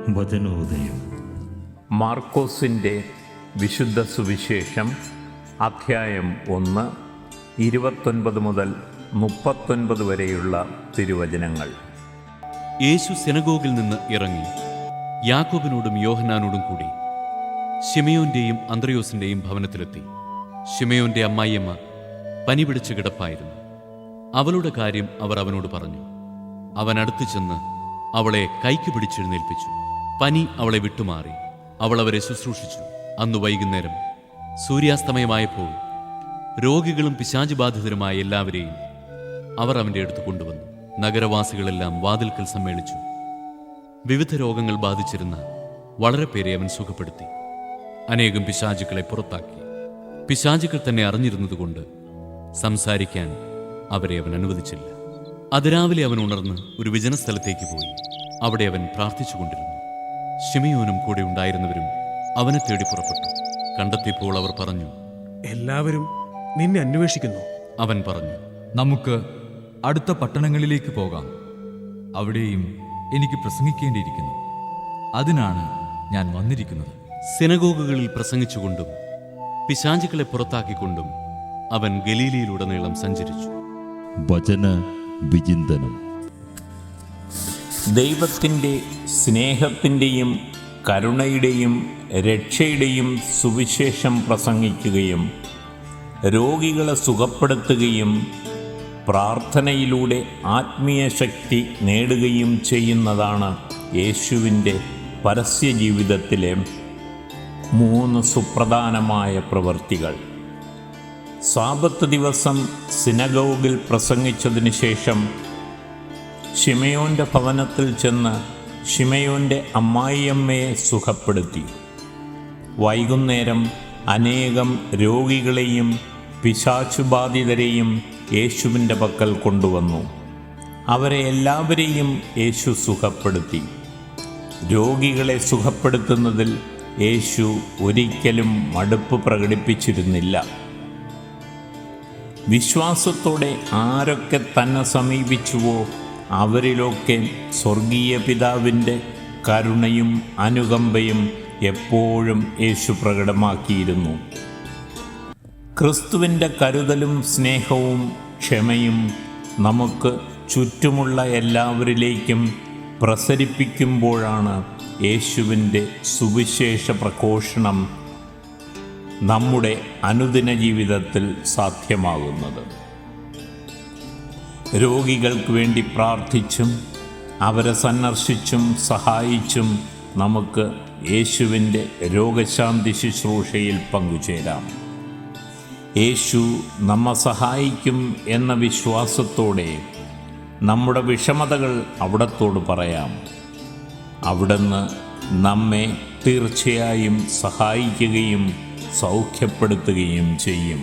വചനോദയം. മാർക്കോസിൻ്റെ വിശുദ്ധ സുവിശേഷം അധ്യായം 1, 29 മുതൽ 39 വരെയുള്ള തിരുവചനങ്ങൾ. യേശു സിനഗോഗിൽ നിന്ന് ഇറങ്ങി യാക്കോബിനോടും യോഹന്നാനോടും കൂടി ശിമയോന്റെയും അന്ത്രയോസിന്റെയും ഭവനത്തിലെത്തി. ശിമയോന്റെ അമ്മായിയമ്മ പനി പിടിച്ച് കിടപ്പായിരുന്നു. അവളുടെ കാര്യം അവർ അവനോട് പറഞ്ഞു. അവൻ അടുത്തു ചെന്ന് അവളെ കൈക്ക് പിടിച്ചെഴുന്നേൽപ്പിച്ചു. പനി അവളെ വിട്ടുമാറി. അവൾ അവരെ ശുശ്രൂഷിച്ചു. അന്ന് വൈകുന്നേരം സൂര്യാസ്തമയമായപ്പോൾ രോഗികളും പിശാചുബാധിതരുമായ എല്ലാവരെയും അവർ അവൻ്റെ അടുത്ത് കൊണ്ടുവന്നു. നഗരവാസികളെല്ലാം വാതിൽക്കൽ സമ്മേളിച്ചു. വിവിധ രോഗങ്ങൾ ബാധിച്ചിരുന്ന വളരെ പേരെ അവൻ സുഖപ്പെടുത്തി. അനേകം പിശാചുക്കളെ പുറത്താക്കി. പിശാചുക്കൾ തന്നെ അറിഞ്ഞിരുന്നതുകൊണ്ട് സംസാരിക്കാൻ അവരെ അവൻ അനുവദിച്ചില്ല. അതിരാവിലെ അവൻ ഉണർന്ന് ഒരു വിജനസ്ഥലത്തേക്ക് പോയി. അവിടെ അവൻ പ്രാർത്ഥിച്ചുകൊണ്ടിരുന്നു. ശിമയോനും കൂടെ ഉണ്ടായിരുന്നവരും അവനെ തേടി പുറപ്പെട്ടു. കണ്ടെത്തിയപ്പോൾ അവർ പറഞ്ഞു, എല്ലാവരും നിന്നെ അന്വേഷിക്കുന്നു. അവൻ പറഞ്ഞു, നമുക്ക് അടുത്ത പട്ടണങ്ങളിലേക്ക് പോകാം. അവിടെയും എനിക്ക് പ്രസംഗിക്കേണ്ടിയിരിക്കുന്നു. അതിനാണ് ഞാൻ വന്നിരിക്കുന്നത്. സിനഗോഗുകളിൽ പ്രസംഗിച്ചുകൊണ്ടും പിശാചുക്കളെ പുറത്താക്കിക്കൊണ്ടും അവൻ ഗലീലയിലുടനീളം സഞ്ചരിച്ചു. വചന വിചിന്തനം. ദൈവത്തിൻ്റെ സ്നേഹത്തിൻ്റെയും കരുണയുടെയും രക്ഷയുടെയും സുവിശേഷം പ്രസംഗിക്കുകയും രോഗികളെ സുഖപ്പെടുത്തുകയും പ്രാർത്ഥനയിലൂടെ ആത്മീയ ശക്തി നേടുകയും ചെയ്യുന്നതാണ് യേശുവിൻ്റെ പരസ്യജീവിതത്തിലെ 3 സുപ്രധാനമായ പ്രവൃത്തികൾ. സാബത്ത് ദിവസം സിനഗോഗിൽ പ്രസംഗിച്ചതിന് ശേഷം ശിമയോൻ്റെ ഭവനത്തിൽ ചെന്ന് ശിമയോൻ്റെ അമ്മായിയമ്മയെ സുഖപ്പെടുത്തി. വൈകുന്നേരം അനേകം രോഗികളെയും പിശാചുബാധിതരെയും യേശുവിൻ്റെ പക്കൽ കൊണ്ടുവന്നു. അവരെ എല്ലാവരെയും യേശു സുഖപ്പെടുത്തി. രോഗികളെ സുഖപ്പെടുത്തുന്നതിൽ യേശു ഒരിക്കലും മടുപ്പ് പ്രകടിപ്പിച്ചിരുന്നില്ല. വിശ്വാസത്തോടെ ആരൊക്കെ തന്നെ സമീപിച്ചുവോ അവരിലൊക്കെ സ്വർഗീയ പിതാവിൻ്റെ കരുണയും അനുകമ്പയും എപ്പോഴും യേശു പ്രകടമാക്കിയിരുന്നു. ക്രിസ്തുവിൻ്റെ കരുതലും സ്നേഹവും ക്ഷമയും നമുക്ക് ചുറ്റുമുള്ള എല്ലാവരിലേക്കും പ്രസരിപ്പിക്കുമ്പോഴാണ് യേശുവിൻ്റെ സുവിശേഷ പ്രഘോഷണം നമ്മുടെ അനുദിന ജീവിതത്തിൽ സാധ്യമാകുന്നത്. രോഗികൾക്ക് വേണ്ടി പ്രാർത്ഥിച്ചും അവരെ സന്ദർശിച്ചും സഹായിച്ചും നമുക്ക് യേശുവിൻ്റെ രോഗശാന്തി ശുശ്രൂഷയിൽ പങ്കുചേരാം. യേശു നമ്മെ സഹായിക്കും എന്ന വിശ്വാസത്തോടെ നമ്മുടെ വിഷമതകൾ അവിടത്തോട് പറയാം. അവിടുന്ന് നമ്മെ തീർച്ചയായും സഹായിക്കുകയും സൗഖ്യപ്പെടുത്തുകയും ചെയ്യും.